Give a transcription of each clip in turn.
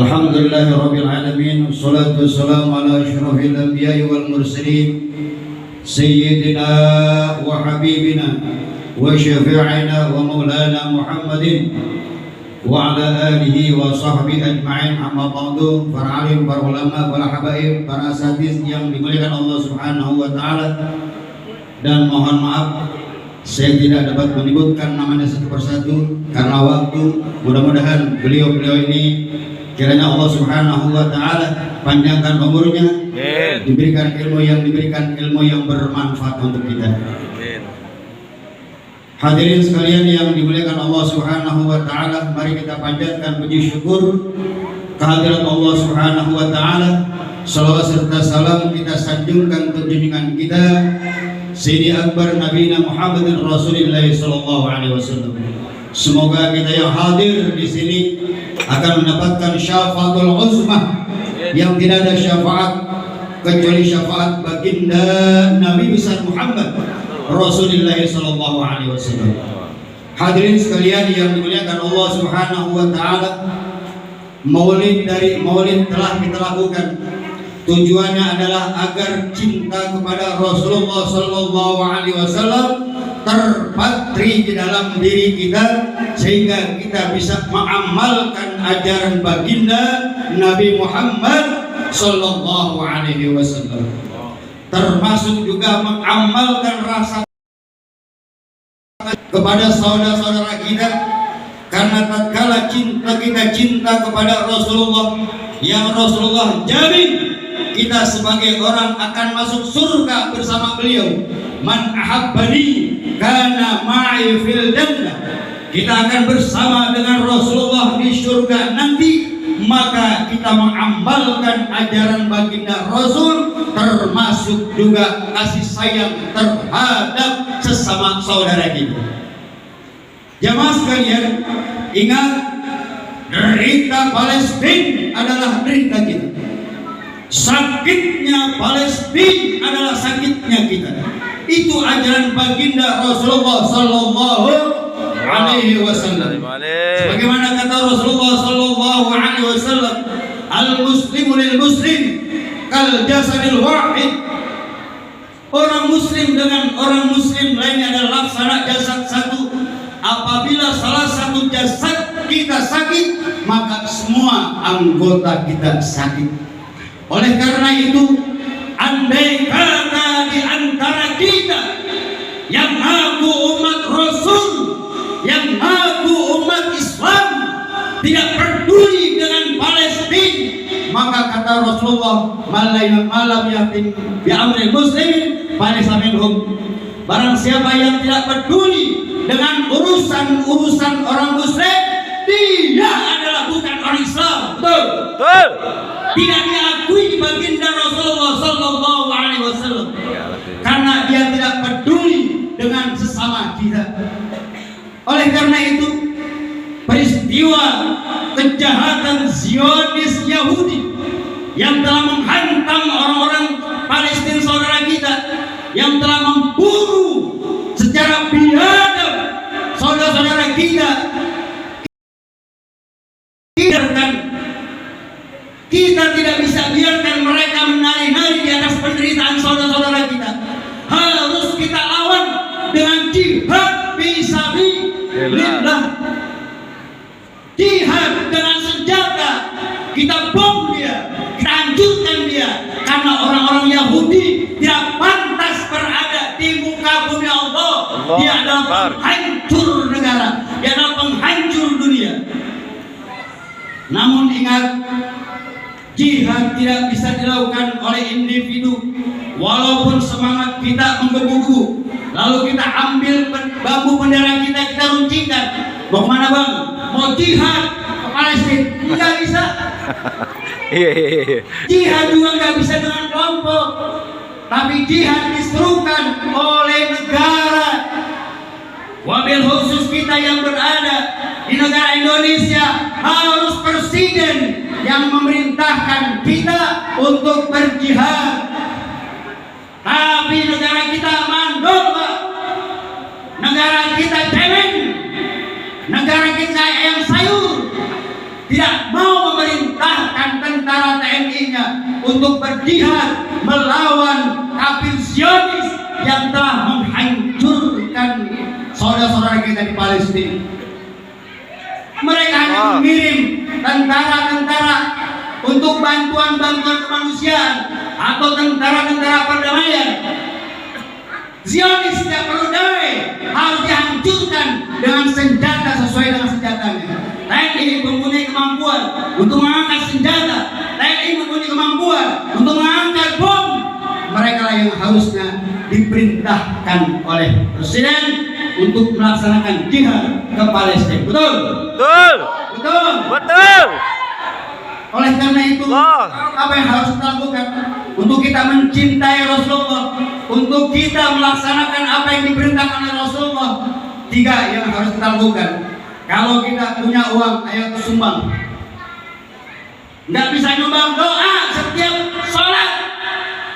Alhamdulillahirabbil alamin, wassalatu wassalamu ala asyrafil anbiya'i wal mursalin sayyidina wa habibina wa syafi'ina wa maulana Muhammadin wa ala alihi wa sahbihi ajma'in. Amma ba'du, para alim, para ulama, para habaib, para asatiz yang dimuliakan Allah Subhanahu wa taala. Dan mohon maaf saya tidak dapat menyebutkan namanya satu persatu karena waktu. Mudah-mudahan beliau-beliau ini kiranya Allah Subhanahu wa taala panjangkan umurnya, diberikan ilmu yang bermanfaat untuk kita. Hadirin sekalian yang dimuliakan Allah Subhanahu wa taala, mari kita panjatkan puji syukur kehadirat Allah Subhanahu wa taala. Salawat serta salam kita sanjungkan untuk junjungan kita Sayyidi Akbar Nabi Muhammadin Rasulullah sallallahu alaihi wasallam. Semoga kita yang hadir di sini akan mendapatkan syafaatul uzmah yang tidak ada syafaat kecuali syafaat baginda Nabi besar Muhammad Rasulullah sallallahu alaihi wasallam. Hadirin sekalian yang dimuliakan Allah Subhanahu wa taala, maulid telah kita lakukan. Tujuannya adalah agar cinta kepada Rasulullah sallallahu alaihi wasallam terpatri di dalam diri kita, sehingga kita bisa mengamalkan ajaran baginda Nabi Muhammad sallallahu alaihi wasallam. Termasuk juga mengamalkan rasa kepada saudara-saudara kita, karena tatkala cinta kepada Rasulullah, yang Rasulullah jamin kita sebagai orang akan masuk surga bersama beliau. Man ahabbani kana ma'i fil jannah. Kita akan bersama dengan Rasulullah di surga nanti. Maka kita mengamalkan ajaran baginda Rasul, termasuk juga kasih sayang terhadap sesama saudara kita. Jamaah sekalian, ingat, derita Palestina adalah derita kita. Sakitnya Palestina adalah sakitnya kita. Itu ajaran baginda Rasulullah sallallahu alaihi wasallam. Sebagaimana kata Rasulullah sallallahu alaihi wasallam, al-muslimu lil muslim kal jasadil wahid. Orang muslim dengan orang muslim lainnya adalah laksana jasad satu. Apabila salah satu jasad kita sakit, maka semua anggota kita sakit. Oleh karena itu, andai kata di antara kita yang mengaku umat Rasul, yang mengaku umat Islam, tidak peduli dengan Palestina, maka kata Rasulullah, malam yakin bi amril muslimin falaysa minhum. Barang siapa yang tidak peduli dengan urusan orang muslim, dia adalah bukan orang Islam. Betul. Tidak diakui baginda Rasulullah sallallahu alaihi wasallam karena dia tidak peduli dengan sesama kita. Oleh karena itu, peristiwa kejahatan Zionis Yahudi yang telah menghantam orang-orang Palestina saudara kita, yang telah memburu secara biadab saudara-saudara kita, kita tidak bisa biarkan mereka menari-nari di atas penderitaan saudara-saudara kita. Harus kita lawan dengan jihad fisabilillah. Jihad dengan senjata. Kita bom dia, kita hancurkan dia, karena orang-orang Yahudi tidak pantas berada di muka bumi Allah. Dia adalah penghancur negara, dia adalah penghancur dunia. Namun ingat, jihad tidak bisa dilakukan oleh individu. Walaupun semangat kita menggebu-gebu, lalu kita ambil bambu bendera kita runcingkan. Mau kemana bang? Mau jihad ke Palestina? Nggak bisa. Jihad juga nggak bisa dengan kelompok, tapi jihad diserukan oleh negara. Wabil khusus kita yang berada di negara Indonesia, harus presiden yang memerintahkan kita untuk berjihad. Tapi negara kita mandul, Pak. Negara kita cemeng, negara kita ayam sayur, tidak mau memerintah tentara TNI-nya untuk berjihad melawan kafir Zionis yang telah menghancurkan saudara-saudara kita di Palestina. Mereka hanya mengirim tentara-tentara untuk bantuan-bantuan kemanusiaan atau tentara-tentara perdamaian. Zionis tidak perlu damai, harus dihancurkan dengan senjata sesuai dengan senjatanya. TNI mempunyai kemampuan untuk mengangkat senjata, TNI mempunyai kemampuan untuk mengangkat bom. Mereka lah yang harusnya diperintahkan oleh Presiden untuk melaksanakan jihad ke Palestina. Betul? Betul. Betul? Betul. Oleh karena itu, apa yang harus kita lakukan? Untuk kita mencintai Rasulullah, untuk kita melaksanakan apa yang diperintahkan oleh Rasulullah. 3 yang harus kita lakukan. Kalau kita punya uang, ayo sumbang. Nggak bisa nyumbang, doa setiap sholat.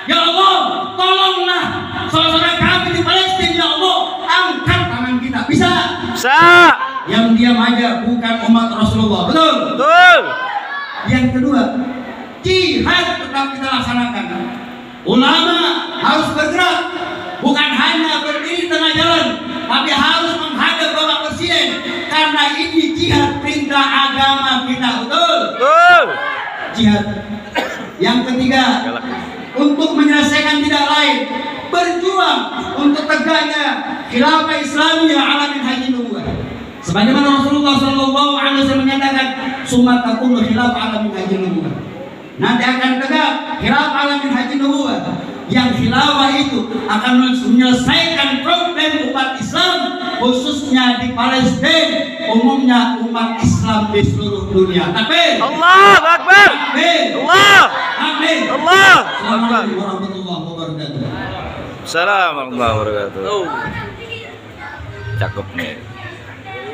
Ya Allah, tolonglah saudara kami di Palestina. Ya Allah, angkat tangan kita. Bisa? Bisa. Yang diam aja bukan umat Rasulullah. Betul? Betul. Yang kedua, jihad tetap kita laksanakan. Ulama harus bergerak, bukan hanya berdiri di tengah jalan, tapi harus menghadap Bapak Presiden, karena ini jihad perintah agama kita. Betul? Betul. Jihad. Yang ketiga, untuk menyelesaikan tidak lain, berjuang untuk tegaknya khilafah Islamiyah ala minhajin nubuwah. Sebagaimana Rasulullah SAW menyatakan, "Summa takunu khilafah ala minhajin nubuwah." Nanti akan tegak khilafah ala minhajin nubuwah. Yang khilafah itu akan menyelesaikan problem umat Islam, khususnya di Palestina, umumnya umat Islam di seluruh dunia. Takbir. Allahu Akbar. Takbir. Allah. Takbir. Allah. Assalamualaikum warahmatullahi wabarakatuh. Assalamualaikum warahmatullahi wabarakatuh. Cakep nih.